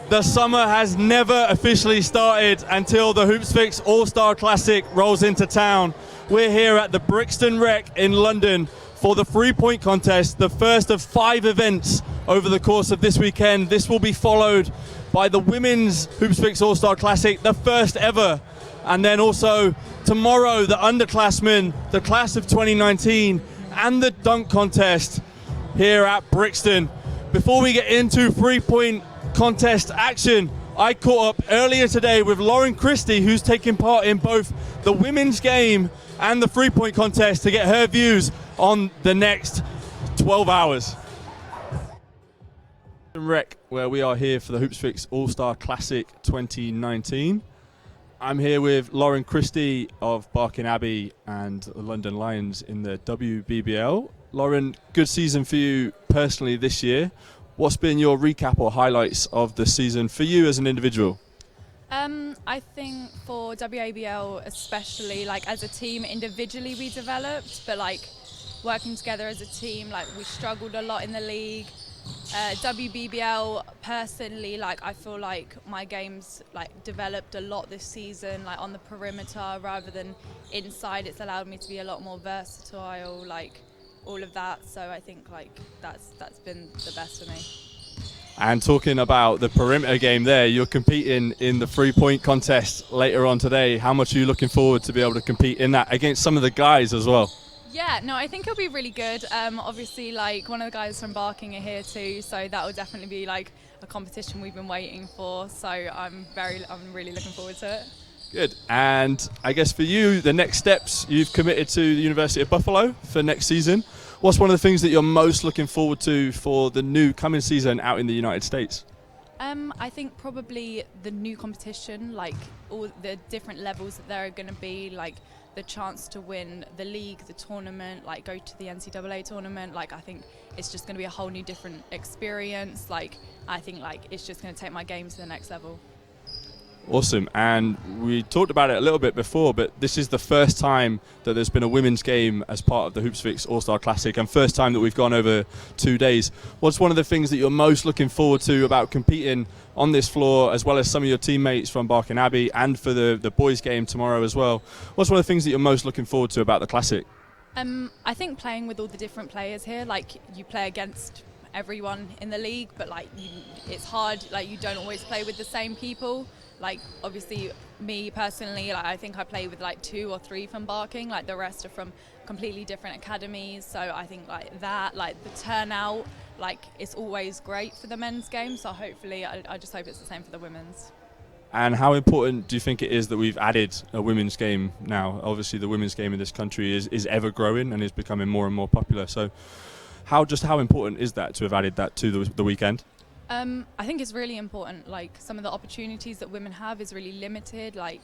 The summer has never officially started until the Hoopsfix All-Star Classic rolls into town. We're here at the Brixton Rec in London for the three-point contest, the first of 5 events over the course of this weekend. This will be followed by the Women's Hoopsfix All-Star Classic, the first ever. And then also tomorrow, the underclassmen, the class of 2019, and the dunk contest here at Brixton. Before we get into three-point contest action, I caught up earlier today with Lauren Christie, who's taking part in both the women's game and the three-point contest, to get her views on the next 12 hours. Rec, where we are here for the Hoopsfix All-Star Classic 2019. I'm here with Lauren Christie of Barking Abbey and the London Lions in the WBBL. Lauren, good season for you personally this year. What's been your recap or highlights of the season for you as an individual? I think for WABL especially, like as a team, individually we developed, but like working together as a team, like we struggled a lot in the league. WBBL personally, like I feel like my game's like developed a lot this season, like on the perimeter rather than inside. It's allowed me to be a lot more versatile, like all of that. So I think like that's been the best for me. And talking about the perimeter game there, you're competing in the three-point contest later on today. How much are you looking forward to be able to compete in that against some of the guys as well? Yeah, no, I think it'll be really good. Obviously, like one of the guys from Barking are here too, so that will definitely be like a competition we've been waiting for. So I'm really looking forward to it. Good. And I guess for you, the next steps, you've committed to the University of Buffalo for next season. What's one of the things that you're most looking forward to for the new coming season out in the United States? I think probably the new competition, like all the different levels that there are going to be, like the chance to win the league, the tournament, like go to the NCAA tournament. Like I think it's just going to be a whole new different experience. Like I think like it's just going to take my game to the next level. Awesome. And we talked about it a little bit before, but this is the first time that there's been a women's game as part of the Hoopsfix All-Star Classic, and first time that we've gone over 2 days. What's one of the things that you're most looking forward to about competing on this floor, as well as some of your teammates from Barking Abbey, and for the boys' game tomorrow as well? What's one of the things that you're most looking forward to about the Classic? I think playing with all the different players here, like you play against everyone in the league, but like it's hard, like you don't always play with the same people. Like obviously me personally, like I think I play with like 2 or 3 from Barking, like the rest are from completely different academies. So I think like that, like the turnout, like it's always great for the men's game. So hopefully I just hope it's the same for the women's. And how important do you think it is that we've added a women's game now? Obviously the women's game in this country is ever growing and is becoming more and more popular. So how important is that to have added that to the weekend? I think it's really important. Like some of the opportunities that women have is really limited. Like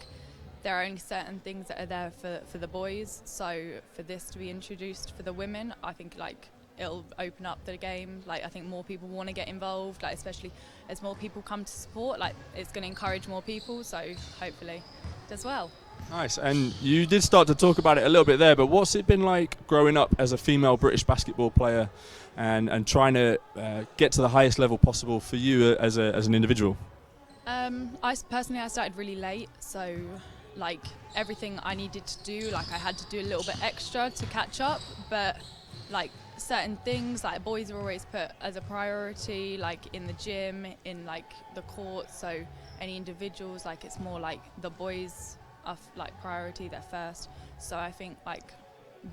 there are only certain things that are there for the boys. So for this to be introduced for the women, I think like it'll open up the game. Like I think more people want to get involved, like especially as more people come to support, like it's going to encourage more people. So hopefully it does well. Nice. And you did start to talk about it a little bit there, but what's it been like growing up as a female British basketball player and trying to get to the highest level possible for you as an individual? I started really late, so like everything I needed to do, like I had to do a little bit extra to catch up, but like certain things like boys are always put as a priority, like in the gym, in like the court. So any individuals, like it's more like the boys are like priority, they're first. So I think like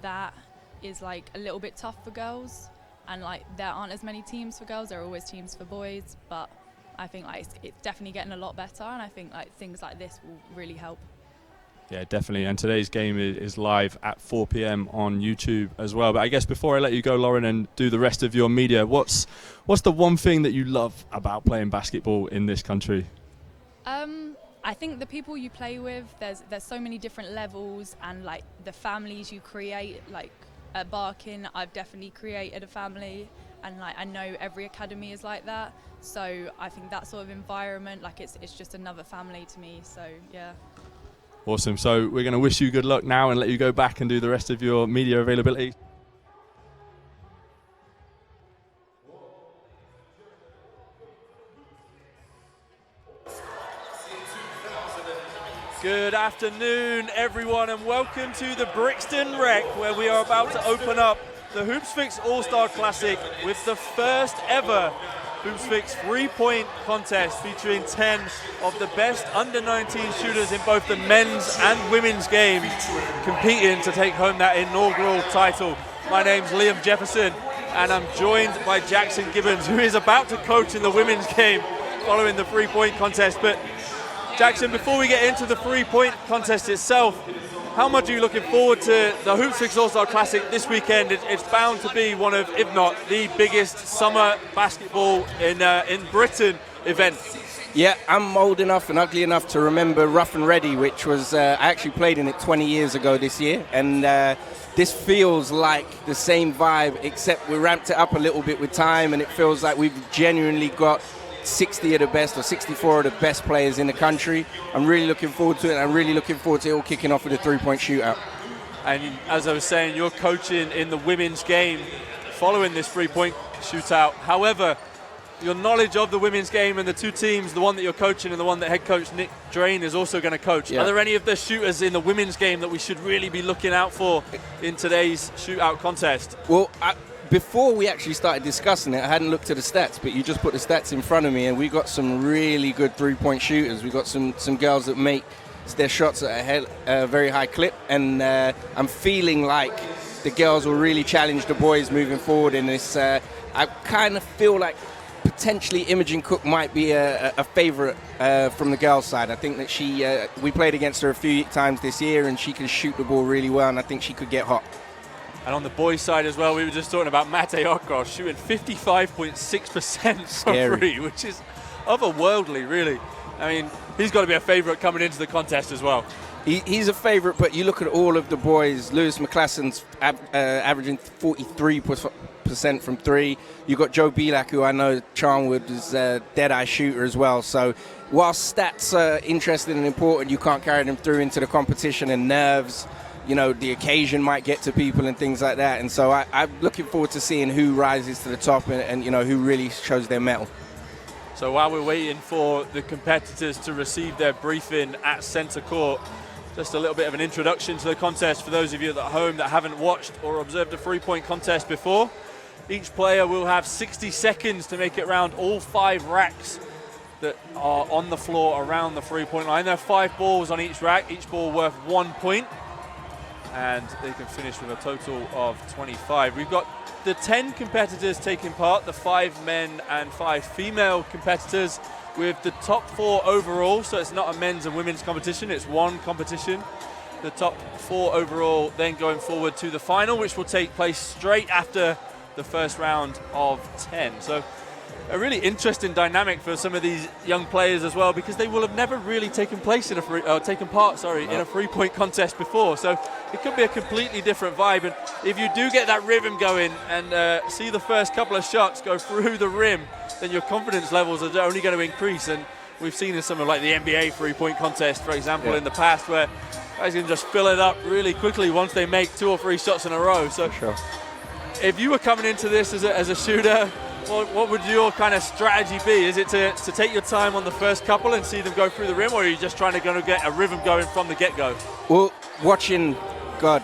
that is like a little bit tough for girls, and like there aren't as many teams for girls, there are always teams for boys, but I think like it's definitely getting a lot better, and I think like things like this will really help. Yeah, definitely. And today's game is live at 4 p.m. on YouTube as well. But I guess before I let you go, Lauren, and do the rest of your media, what's the one thing that you love about playing basketball in this country? I think the people you play with, there's so many different levels, and like the families you create. Like at Barking, I've definitely created a family, and like I know every academy is like that. So I think that sort of environment, like it's just another family to me. So yeah. Awesome. So we're going to wish you good luck now and let you go back and do the rest of your media availability. Good afternoon, everyone, and welcome to the Brixton Rec, where we are about to open up the Hoopsfix All-Star Classic with the first ever Hoopsfix three-point contest featuring 10 of the best under-19 shooters in both the men's and women's game competing to take home that inaugural title. My name's Liam Jefferson, and I'm joined by Jackson Gibbons, who is about to coach in the women's game following the three-point contest. But Jackson, before we get into the three-point contest itself, how much are you looking forward to the Hoopsfix All-Star Classic this weekend? It's bound to be one of, if not the biggest summer basketball in Britain event. Yeah, I'm old enough and ugly enough to remember Rough and Ready, which was, I actually played in it 20 years ago this year, and this feels like the same vibe, except we ramped it up a little bit with time, and it feels like we've genuinely got 60 of the best or 64 of the best players in the country. I'm really looking forward to it, and I'm really looking forward to it all kicking off with a three-point shootout. And as I was saying, you're coaching in the women's game following this three-point shootout. However, your knowledge of the women's game and the two teams, the one that you're coaching and the one that head coach Nick Drain is also going to coach. Yeah. Are there any of the shooters in the women's game that we should really be looking out for in today's shootout contest? Well, before we actually started discussing it, I hadn't looked at the stats, but you just put the stats in front of me, and we got some really good three-point shooters. We got some girls that make their shots at a very high clip, and I'm feeling like the girls will really challenge the boys moving forward in this. I kind of feel like potentially Imogen Cook might be a favorite from the girls' side. I think that we played against her a few times this year, and she can shoot the ball really well, and I think she could get hot. And on the boys' side as well, we were just talking about Mate Okros shooting 55.6% from three, which is otherworldly, really. I mean, he's got to be a favourite coming into the contest as well. He's a favourite, but you look at all of the boys. Lewis McClassen's averaging 43% from three. You've got Joe Belak, who I know Charnwood is a dead-eye shooter as well. So while stats are interesting and important, you can't carry them through into the competition, and nerves, you know, the occasion might get to people and things like that. And so I'm looking forward to seeing who rises to the top and you know, who really shows their mettle. So while we're waiting for the competitors to receive their briefing at centre court, just a little bit of an introduction to the contest for those of you at home that haven't watched or observed a three-point contest before. Each player will have 60 seconds to make it round all 5 racks that are on the floor around the three-point line. There are 5 balls on each rack, each ball worth 1 point, and they can finish with a total of 25. We've got the 10 competitors taking part, the 5 men and 5 female competitors, with the top 4 overall. So it's not a men's and women's competition, it's one competition. The top 4 overall then going forward to the final, which will take place straight after the first round of 10. So a really interesting dynamic for some of these young players as well, because they will have never really taken part in a three-point contest before. So it could be a completely different vibe. And if you do get that rhythm going and see the first couple of shots go through the rim, then your confidence levels are only going to increase. And we've seen in some of like the NBA three-point contest, for example, in the past, where guys can just fill it up really quickly once they make 2 or 3 shots in a row. So if you were coming into this as a shooter, what would your kind of strategy be? Is it to take your time on the first couple and see them go through the rim, or are you just trying to get a rhythm going from the get-go? Well, watching,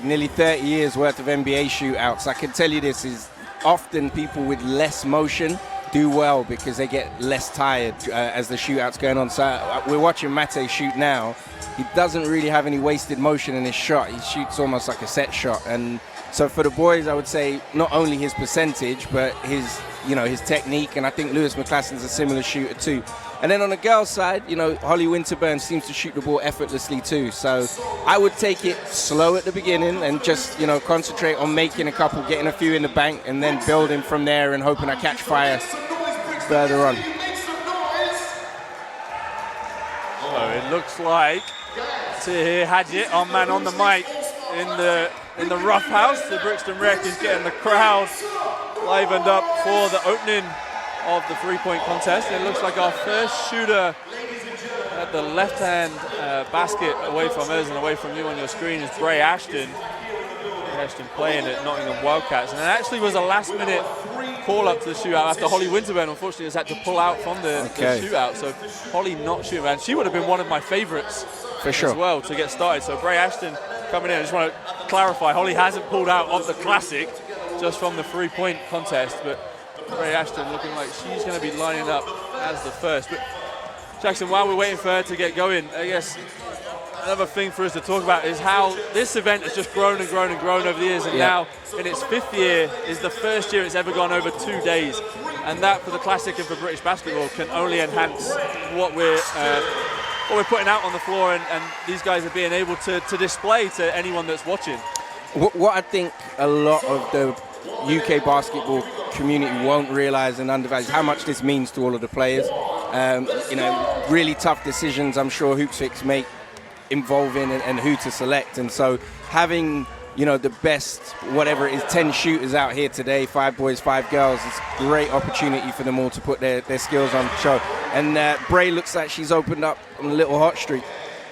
nearly 30 years worth of NBA shootouts, I can tell you this is often people with less motion do well because they get less tired as the shootout's going on. So we're watching Mate shoot now. He doesn't really have any wasted motion in his shot. He shoots almost like a set shot. And so for the boys, I would say not only his percentage, but his technique, and I think Lewis McClassen's a similar shooter too. And then on the girls' side, Holly Winterburn seems to shoot the ball effortlessly too. So I would take it slow at the beginning and just, concentrate on making a couple, getting a few in the bank, and then building from there and hoping I catch fire further on. So it looks like Tahir Hadjit, our man on the mic in the rough house. The Brixton Rec is getting the crowd livened up for the opening of the three-point contest. It looks like our first shooter at the left-hand basket away from us and away from you on your screen is Bray Ashton. Ashton playing at Nottingham Wildcats, and it actually was a last-minute call-up to the shootout after Holly Winterburn unfortunately has had to pull out from the shootout. So Holly not shooting, and she would have been one of my favourites For sure. as well to get started. So Bray Ashton coming in. I just want to clarify, Holly hasn't pulled out of the Classic just from the 3-point contest, but Bray Ashton looking like she's going to be lining up as the first. But Jackson, while we're waiting for her to get going, I guess another thing for us to talk about is how this event has just grown and grown and grown over the years, and now in its 5th year is the first year it's ever gone over 2 days, and that for the Classic and for British basketball can only enhance what we're putting out on the floor, and these guys are being able to display to anyone that's watching. What I think a lot of the UK basketball community won't realise and undervalue how much this means to all of the players. Really tough decisions I'm sure Hoopsfix make involving and who to select, and so having the best, whatever it is, 10 shooters out here today, 5 boys, 5 girls, it's a great opportunity for them all to put their skills on show. And Bray looks like she's opened up on a little hot streak.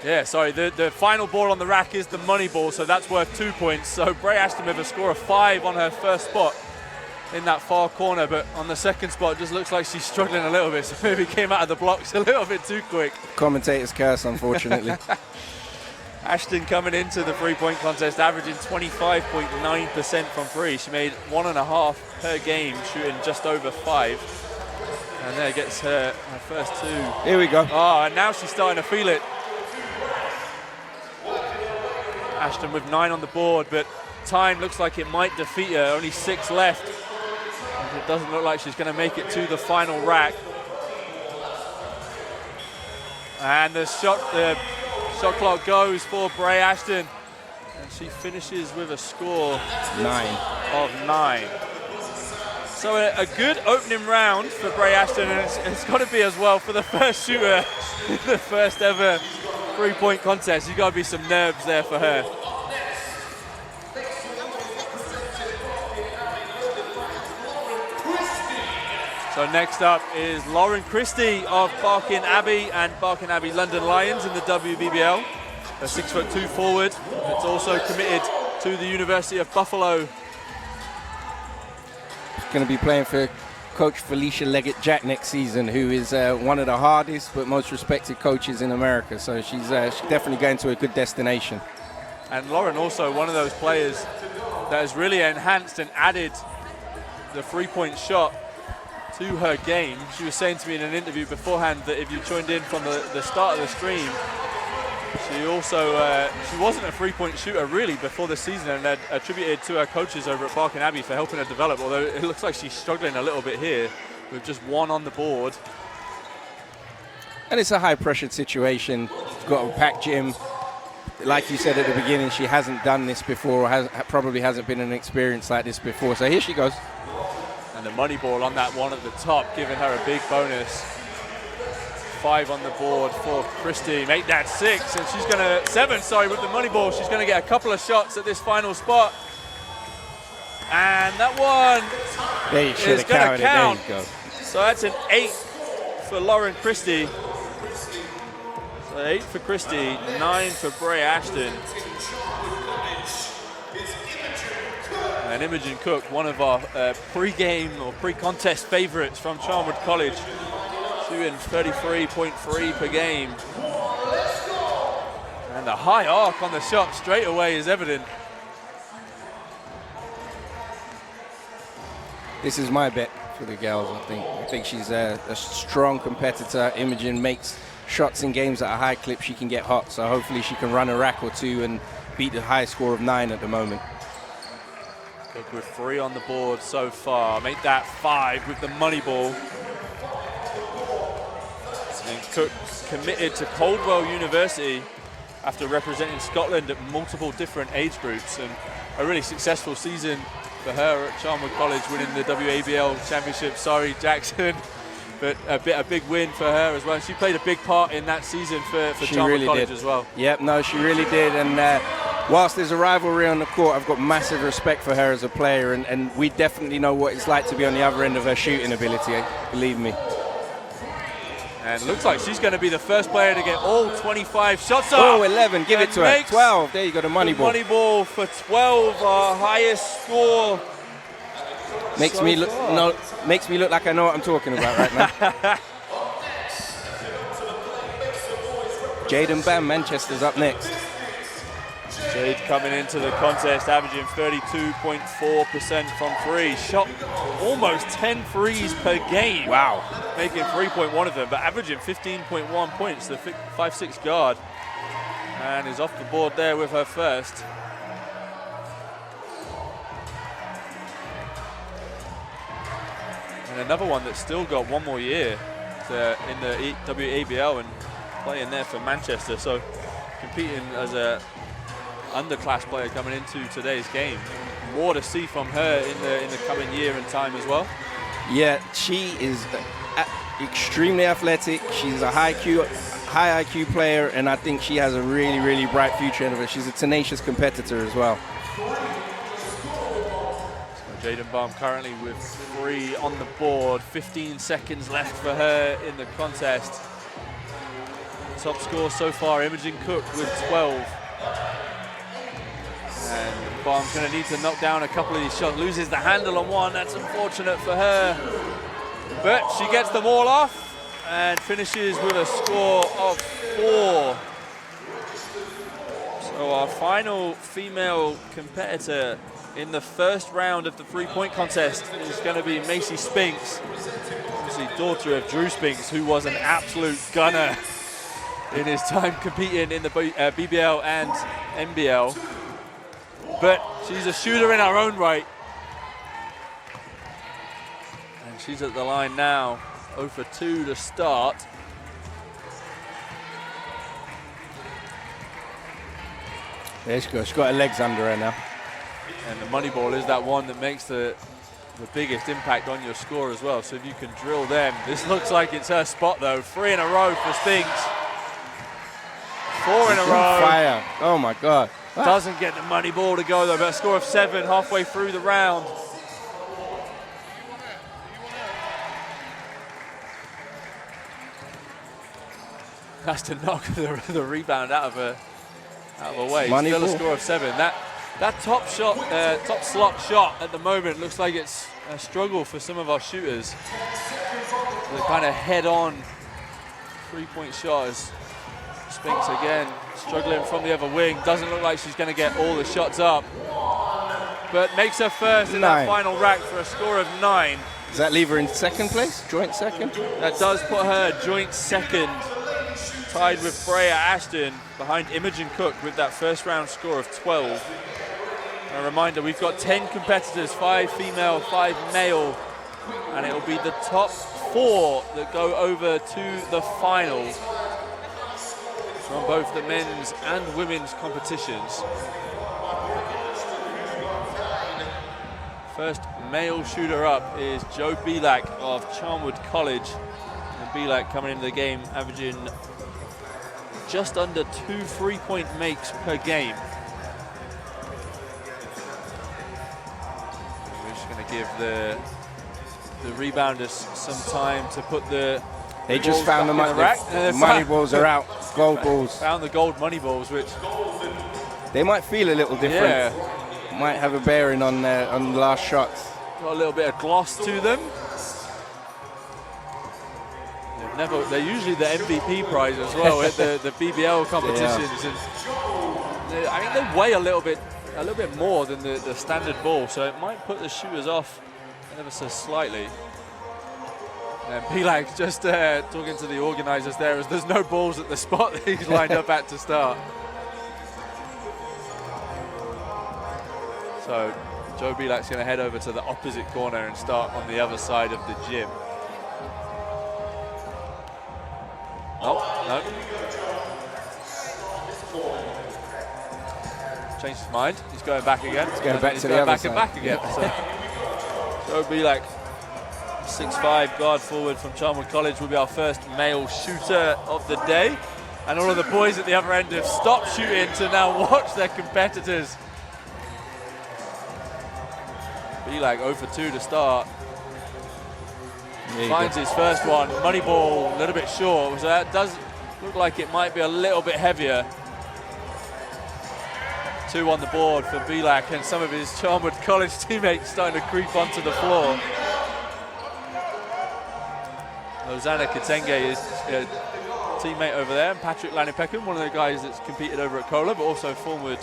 Yeah, sorry, the final ball on the rack is the money ball, so that's worth 2 points. So Bray Ashton with a score of 5 on her first spot in that far corner, but on the second spot, it just looks like she's struggling a little bit, so maybe came out of the blocks a little bit too quick. Commentator's curse, unfortunately. Ashton coming into the 3-point contest, averaging 25.9% from free. She made 1.5 per game, shooting just over 5. And there gets her first 2. Here we go. Oh, and now she's starting to feel it. Ashton with 9 on the board, but time looks like it might defeat her. Only 6 left. It doesn't look like she's going to make it to the final rack. And the shot clock goes for Bray Ashton, and she finishes with a score 9. So a good opening round for Bray Ashton, and it's got to be as well for the first shooter, the first ever 3-point contest. You've got to be some nerves there for her. So next up is Lauren Christie of Barking Abbey and Barking Abbey London Lions in the WBBL. A 6'2" forward that's also committed to the University of Buffalo. Going to be playing for Coach Felicia Leggett-Jack next season, who is one of the hardest but most respected coaches in America. So she's definitely going to a good destination. And Lauren also one of those players that has really enhanced and added the 3-point shot to her game. She was saying to me in an interview beforehand that if you joined in from the start of the stream, she also she wasn't a 3-point shooter really before the season, and had attributed to her coaches over at Barking Abbey for helping her develop, although it looks like she's struggling a little bit here with just 1 on the board. And it's a high-pressured situation. You've got a packed gym. Like you said at the beginning, she hasn't done this before, or probably hasn't been an experience like this before. So here she goes. And the money ball on that one at the top, giving her a big bonus. 5 on the board for Christie. Make that 6, and she's going to 7. Sorry, with the money ball, she's going to get a couple of shots at this final spot. And that one is going to count. There you go. So that's an 8 for Lauren Christie. So 8 for Christie, 9 for Bray Ashton. And Imogen Cook, one of our pre-game or pre-contest favorites from Charnwood College, shooting 33.3 per game. And the high arc on the shot straight away is evident. This is my bet for the girls, I think she's a strong competitor. Imogen makes shots in games at a high clip. She can get hot, so hopefully she can run a rack or 2 and beat the high score of 9 at the moment. Cook with 3 on the board so far. Make that 5 with the money ball. And Cook committed to Coldwell University after representing Scotland at multiple different age groups, and a really successful season for her at Charnwood College, winning the WABL championship. Sorry, Jackson, but a big win for her as well. She played a big part in that season for Charnwood really College did as well. Yep, no, she really did. And whilst there's a rivalry on the court, I've got massive respect for her as a player, and we definitely know what it's like to be on the other end of her shooting ability, believe me. And it looks like she's going to be the first player to get all 25 shots up. Oh, 11, give it to her. 12, there you go, the money ball. Money ball for 12, our highest score. Makes me look like I know what I'm talking about right now. Jaden Bam, Manchester's up next. Jade coming into the contest, averaging 32.4% from three. Shot almost 10 threes per game. Wow. Making 3.1 of them, but averaging 15.1 points. The 5'6" guard. And is off the board there with her first. And another one that's still got one more year in the WABL and playing there for Manchester. So competing as a underclass player coming into today's game. More to see from her in the coming year and time as well. Yeah, she is extremely athletic. She's a high IQ player, and I think she has a really, really bright future ahead of her. She's a tenacious competitor as well. So Jaden Baum currently with 3 on the board. 15 seconds left for her in the contest. Top score so far, Imogen Cook with 12. And Baum's going to need to knock down a couple of these shots. Loses the handle on one. That's unfortunate for her. But she gets them all off and finishes with a score of 4. So our final female competitor in the first round of the three-point contest is going to be Macy Spinks, obviously daughter of Drew Spinks, who was an absolute gunner in his time competing in the BBL and NBL. But she's a shooter in her own right. And she's at the line now, 0 for 2 to start. There she goes. She's got her legs under her now. And the money ball is that one that makes the biggest impact on your score as well. So if you can drill them. This looks like it's her spot though. 3 in a row for Spinks. 4 in a row. Fire. Oh my God. Doesn't get the money ball to go though, but a score of 7 halfway through the round. Has to knock the rebound out of her way. Money Still ball. a score of 7. That top slot shot at the moment looks like it's a struggle for some of our shooters. The kind of head-on three-point shot is Spinks again struggling from the other wing. Doesn't look like she's going to get all the shots up, but makes her first in that final rack for a score of 9. Does that leave her in second place? Joint second? That does put her joint second, tied with Freya Ashton behind Imogen Cook with that first round score of 12. A reminder, we've got 10 competitors, 5 female, 5 male, and it'll be the top 4 that go over to the final from both the men's and women's competitions. First male shooter up is Joe Belak of Charnwood College. And Belak coming into the game averaging just under 2 3-point makes per game. We're just going to give the rebounders some time to put the They just found the rack. money balls are out. Gold balls. Found the gold money balls, which they might feel a little different. Yeah. Might have a bearing on the last shots. Got a little bit of gloss to them. They're usually the MVP prize as well at the BBL competitions. And I mean, they weigh a little bit more than the standard ball, so it might put the shooters off ever so slightly. And Belak just talking to the organisers there as there's no balls at the spot that he's lined up at to start. So Joe Belak's going to head over to the opposite corner and start on the other side of the gym. Oh, no. Changed his mind. He's going back again. He's going back to the other side. And back again. So Joe Belak, 6'5" guard forward from Charnwood College, will be our first male shooter of the day. And all of the boys at the other end have stopped shooting to now watch their competitors. Belak 0 for 2 to start. Finds his first one. Money ball a little bit short. So that does look like it might be a little bit heavier. 2 on the board for Belak, and some of his Charnwood College teammates starting to creep onto the floor. Hosanna Kitenge is teammate over there, Patrick Lanipeckham, one of the guys that's competed over at Cola, but also former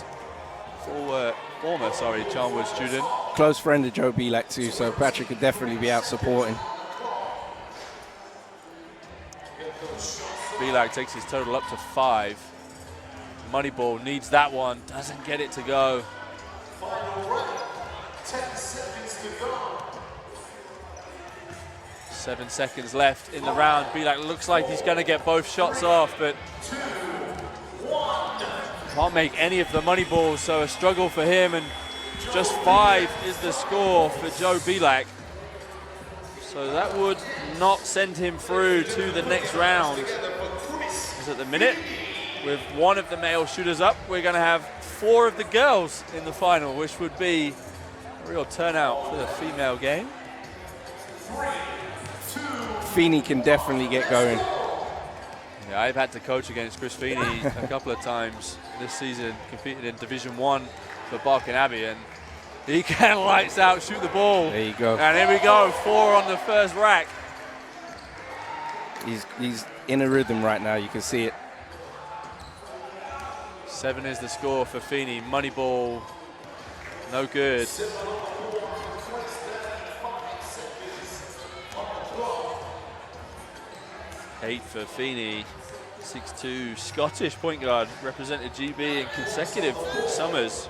Charnwood student. Close friend of Joe Belak too, so Patrick could definitely be out supporting. Belak takes his total up to 5. Moneyball needs that one, doesn't get it to go. 7 seconds left in the round. Belak looks like he's going to get both shots off, but can't make any of the money balls, so a struggle for him, and just 5 is the score for Joe Belak. So that would not send him through to the next round. As at the minute, with one of the male shooters up, we're going to have 4 of the girls in the final, which would be a real turnout for the female game. Feeney can definitely get going. Yeah, I've had to coach against Chris Feeney a couple of times this season, competed in Division 1 for Barking Abbey, and he can lights out shoot the ball. There you go. And here we go, 4 on the first rack. He's in a rhythm right now, you can see it. 7 is the score for Feeney. Money ball, no good. Eight for Feeney, 6'2", Scottish point guard, represented GB in consecutive summers,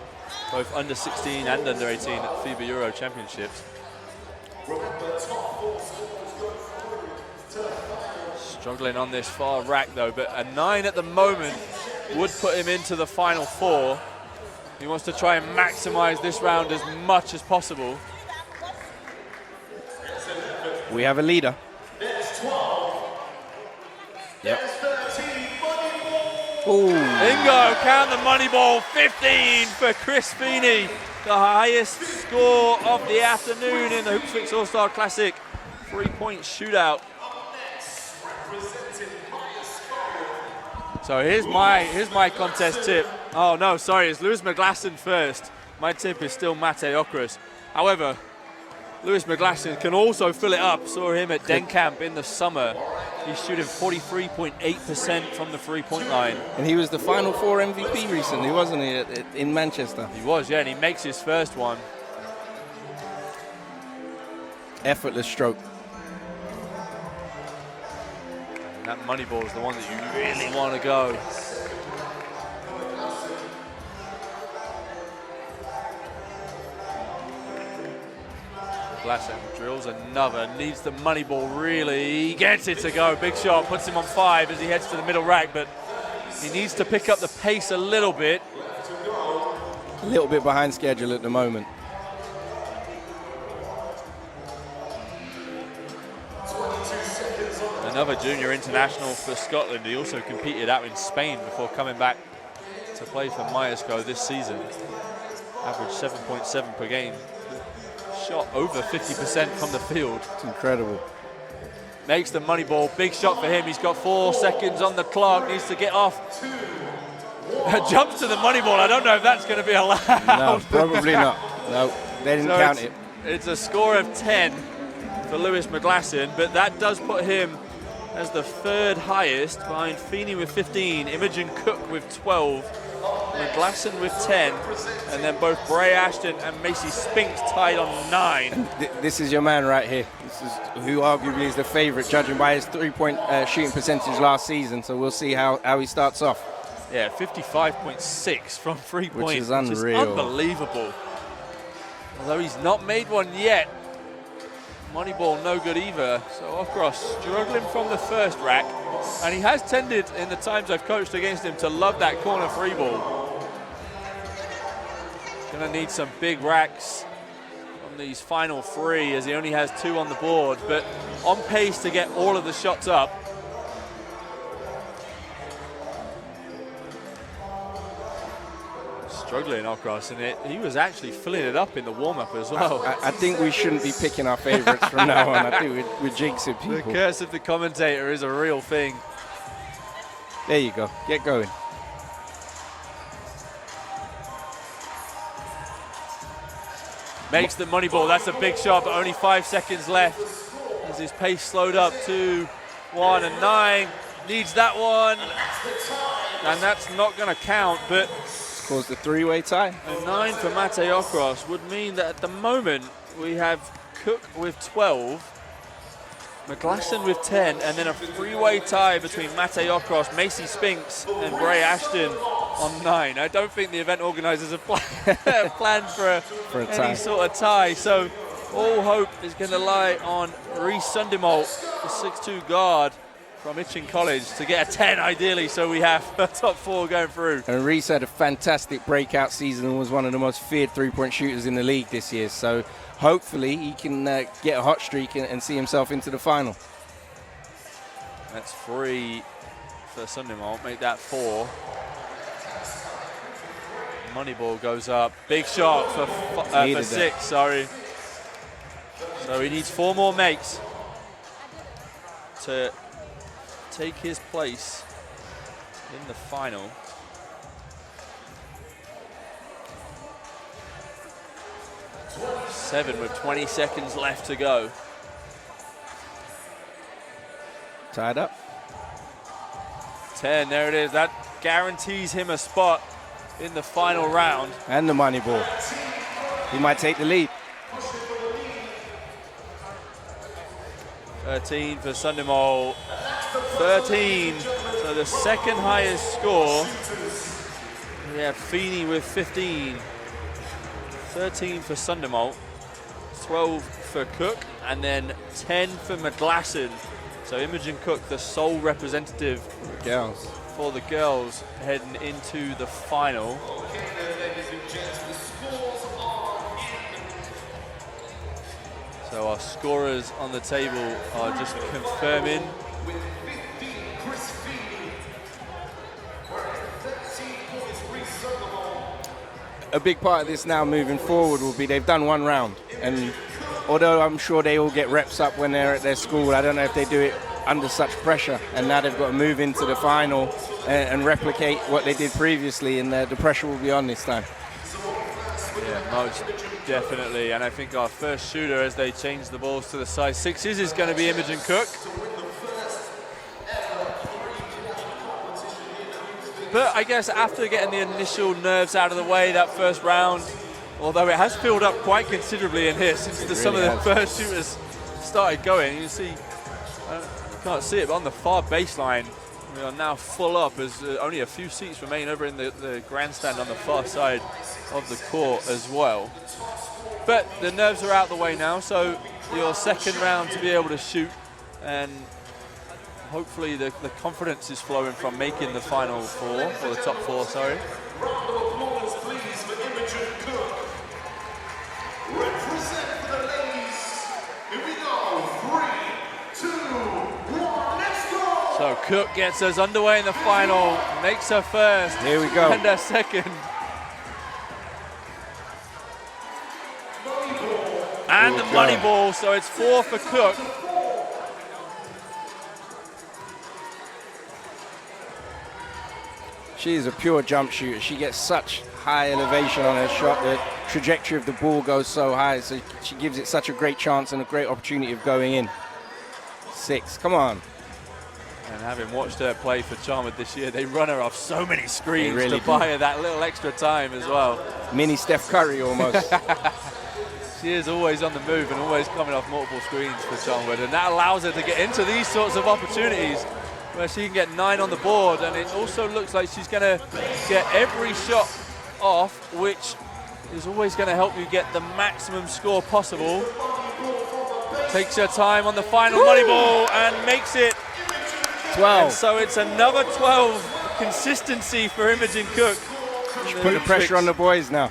both under 16 and under 18 at FIBA Euro Championships. Struggling on this far rack though, but a 9 at the moment would put him into the final 4. He wants to try and maximize this round as much as possible. We have a leader. Yep. Ooh. Bingo, count the money ball, 15 for Chris Feeney. The highest score of the afternoon in the Hoopsfix All-Star Classic 3-point shootout. So here's my contest tip. Oh no, sorry, it's Lewis McGlasson first. My tip is still Mate Okras. However, Lewis McGlasson can also fill it up. Saw him at Den Camp in the summer. He's shooting 43.8% from the 3-point line. And he was the Final Four MVP recently, wasn't he, in Manchester? He was, yeah, and he makes his first one. Effortless stroke. And that money ball is the one that you really want to go. Glasson drills another, needs the money ball really, he gets it to go, big shot, puts him on 5 as he heads to the middle rack, but he needs to pick up the pace a little bit. A little bit behind schedule at the moment. Another junior international for Scotland. He also competed out in Spain before coming back to play for Myerscough this season. Average 7.7 per game. Shot over 50% from the field. It's incredible. Makes the money ball. Big shot for him. He's got 4 seconds on the clock. Needs to get off. Jumps to the money ball. I don't know if that's going to be allowed. No, probably not. No, they didn't count it. It's a score of 10 for Lewis McGlasson, but that does put him as the 3rd highest, behind Feeney with 15, Imogen Cook with 12, McGlasson with 10, and then both Bray Ashton and Macy Spinks tied on 9. This is your man right here. This is who arguably is the favourite, judging by his 3-point shooting percentage last season. So we'll see how he starts off. Yeah, 55.6 from 3 points, which is unreal. Which is unbelievable. Although he's not made one yet. Money ball no good either. So Okros struggling from the first rack, and he has tended in the times I've coached against him to love that corner 3 ball. Gonna need some big racks on these final 3 as he only has 2 on the board, but on pace to get all of the shots up. Struggling Okros, and he was actually filling it up in the warm-up as well. I think we shouldn't be picking our favourites from now on. I think we're jinxing people. The curse of the commentator is a real thing. There you go. Get going. Makes the money ball. That's a big shot, but only 5 seconds left as his pace slowed up to 1 and 9. needs that one, and that's not going to count, but Caused the three-way tie. a 9 for Mate Okros would mean that at the moment we have Cook with 12, McGlasson with 10, and then a three-way tie between Mate Okros, Macy Spinks, and Bray Ashton on 9. I don't think the event organisers have planned for a tie. any sort of tie, so all hope is going to lie on Reece Sundimolt, the 6'2 guard from Itchen College, to get a 10 ideally, so we have a top 4 going through. And Reece had a fantastic breakout season and was one of the most feared three-point shooters in the league this year. So hopefully he can get a hot streak and see himself into the final. That's 3 for Sundimolt, make that 4. Moneyball goes up, big shot for 6, sorry. So he needs 4 more makes to take his place in the final. Seven with 20 seconds left to go. Tied up. 10, there it is. That guarantees him a spot in the final round. And the money ball. He might take the lead. 13 for Sundimolt. 13, so the second highest score. We have Feeney with 15. 13 for Sundimolt. 12 for Cook, and then 10 for McGlasson. So Imogen Cook, the sole representative Girls. for the girls, heading into the final. So our scorers on the table are just confirming. A big part of this now moving forward will be they've done one round, and although I'm sure they all get reps up when they're at their school, I don't know if they do it under such pressure, and now they've got to move into the final and replicate what they did previously, and the pressure will be on this time. Yeah, most definitely, and I think our first shooter as they change the balls to the size 6s is going to be Imogen Cook. But I guess after getting the initial nerves out of the way that first round, although it has filled up quite considerably in here since some of the first shooters started going. You see, you can't see it, but on the far baseline, we are now full up as only a few seats remain over in the grandstand on the far side of the court as well. But the nerves are out the way now, so your second round to be able to shoot, and hopefully the confidence is flowing from making the final 4, or the top 4, sorry. So Cook gets us underway in the final, makes her first. Here we go. And her second. And the money ball, so it's 4 for Cook. She is a pure jump shooter. She gets such high elevation on her shot. The trajectory of the ball goes so high, so she gives it such a great chance and a great opportunity of going in. 6, come on. And having watched her play for Chalmers this year, they run her off so many screens really to buy her that little extra time as well. Mini Steph Curry almost. She is always on the move and always coming off multiple screens for Chalmers, and that allows her to get into these sorts of opportunities where she can get 9 on the board, and it also looks like she's going to get every shot off, which is always going to help you get the maximum score possible. Takes her time on the final money ball and makes it 12. And so it's another 12 consistency for Imogen Cook. She put the pressure on the boys now.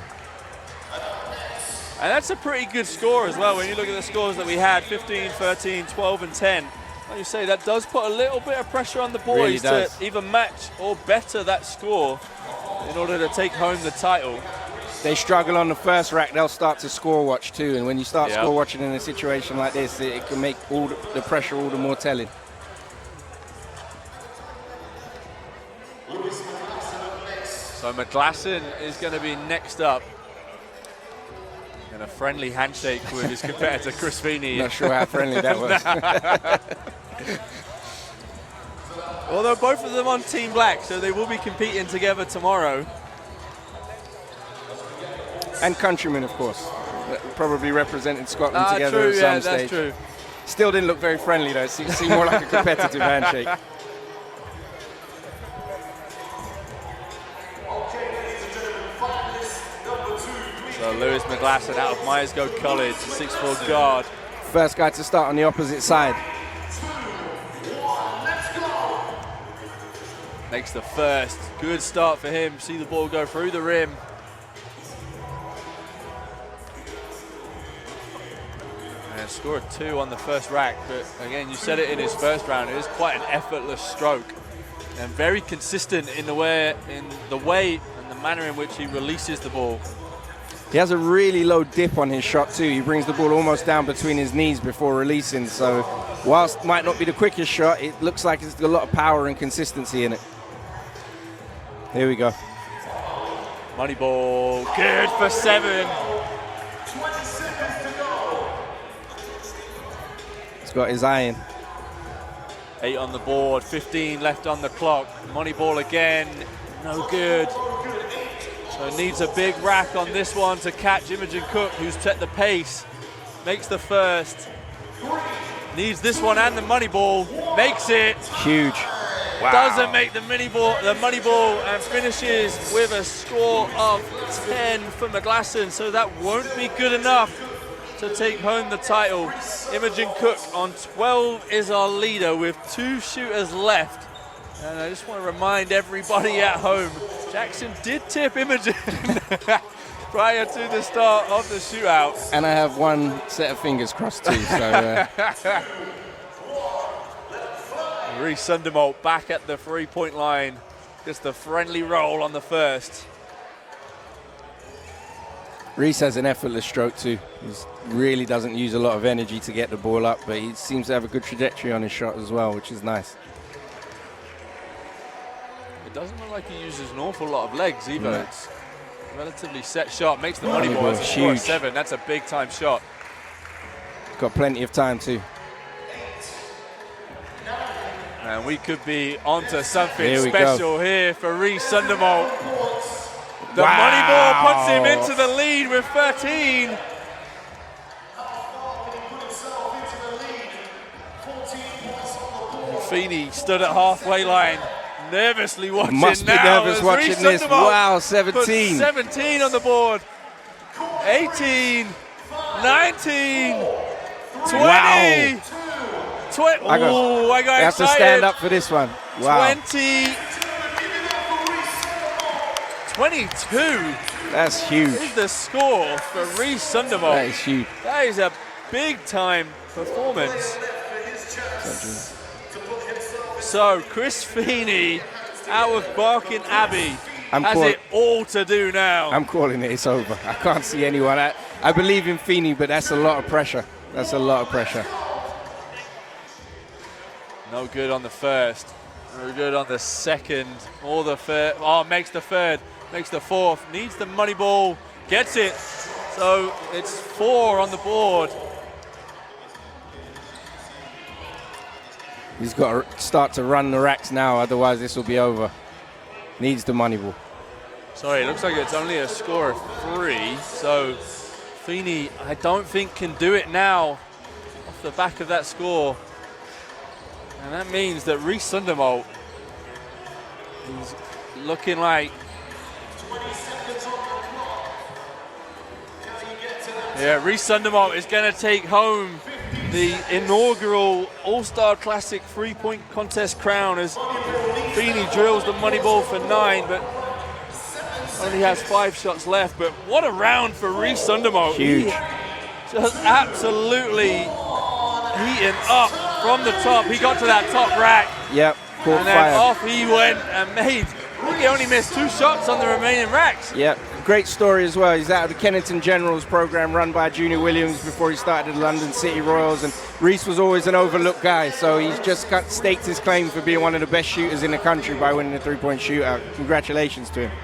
And that's a pretty good score as well when you look at the scores that we had, 15, 13, 12 and 10. Like you say, that does put a little bit of pressure on the boys to either match or better that score in order to take home the title. They struggle on the first rack, they'll start to score watch too, and when you start score watching in a situation like this, it can make all the pressure all the more telling. So McGlasson is going to be next up. And a friendly handshake with his competitor, Chris Feeney. Not sure how friendly that was. Although both of them on Team Black, so they will be competing together tomorrow. And countrymen, of course. Probably represented Scotland together true, at yeah, some stage. that's true. Still didn't look very friendly though. It seemed more like a competitive handshake. So Lewis McGlasson out of Myerscough College, 6'4" guard. First guy to start on the opposite side. Makes the first. Good start for him. See the ball go through the rim. And scored 2 on the first rack, but again, you said it in his first round, it is quite an effortless stroke and very consistent in the way and the manner in which he releases the ball. He has a really low dip on his shot too. He brings the ball almost down between his knees before releasing. So whilst might not be the quickest shot, it looks like it's got a lot of power and consistency in it. Here we go. Money ball, good for 7. He's got his eye in. 8 on the board, 15 left on the clock. Money ball again, no good. So needs a big rack on this one to catch Imogen Cook, who's set the pace. Makes the first. Needs this one and the money ball. Makes it. Huge. Wow. Doesn't make the money ball, and finishes with a score of 10 for McGlasson. So that won't be good enough to take home the title. Imogen Cook on 12 is our leader with 2 shooters left. And I just want to remind everybody at home, Jackson did tip Imogen prior to the start of the shootout. And I have one set of fingers crossed too. So, Reece Sundermolt back at the 3-point line. Just a friendly roll on the first. Reece has an effortless stroke too. He really doesn't use a lot of energy to get the ball up, but he seems to have a good trajectory on his shot as well, which is nice. It doesn't look like he uses an awful lot of legs either. No. It's a relatively set shot. Makes the money ball. It's a score of 7. That's a big time shot. Got plenty of time too. And we could be onto something Here we special go. here for Reece Sundermolt. The money ball puts him into the lead with 13. Feeney stood at halfway line, nervously watching Must be now. nervous as watching Reece this. Sundermolt Wow, puts 17. 17 on the board. 18, 19, 20. Wow. I got You have excited. to stand up for this one. Wow. 22 That's huge. is the score for Reece Sundermolt. That is huge. That is a big time performance. So Chris Feeney out of Barking Abbey has it all to do now. I'm calling it. It's over. I can't see anyone. I believe in Feeney, but that's a lot of pressure. That's a lot of pressure. No good on the first. No good on the second. Or the third. Oh, makes the third. Makes the fourth. Needs the money ball. Gets it. So it's 4 on the board. He's got to start to run the racks now, otherwise this will be over. Needs the money ball. Sorry, it looks like it's only a score of 3. So Feeney, I don't think, can do it now off the back of that score. And that means that Reece Sundermolt is looking like... Yeah, Reece Sundermolt is going to take home the inaugural All-Star Classic 3-point contest crown as Feeney drills the money ball for 9, but only has 5 shots left. But what a round for Reece Sundermolt. Huge. He just absolutely heating up from the top. He got to that top rack. Yep, caught and then fire. off he went and made, I think he only missed 2 shots on the remaining racks. Yep, great story as well. He's out of the Kennington Generals program run by Junior Williams before he started the London City Royals, and Reece was always an overlooked guy, so he's just staked his claim for being one of the best shooters in the country by winning the 3-point shootout. Congratulations to him.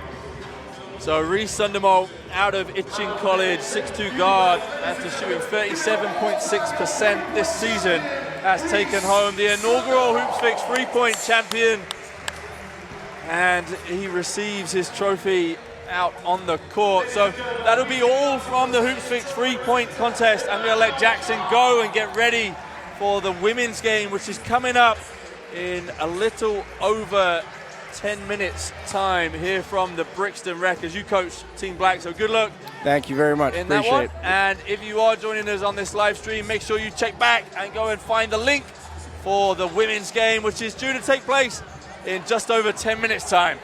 So Reece Sundermolt out of Itchen College, 6'2" guard, after shooting 37.6% this season has taken home the inaugural Hoopsfix 3-point champion. And he receives his trophy out on the court. So that'll be all from the Hoopsfix 3-point contest. I'm going to let Jackson go and get ready for the women's game, which is coming up in a little over 10 minutes time here from the Brixton Rec as you coach Team Black. So good luck. Thank you very much. In Appreciate that one. it. And if you are joining us on this live stream, make sure you check back and go and find the link for the women's game, which is due to take place in just over 10 minutes time.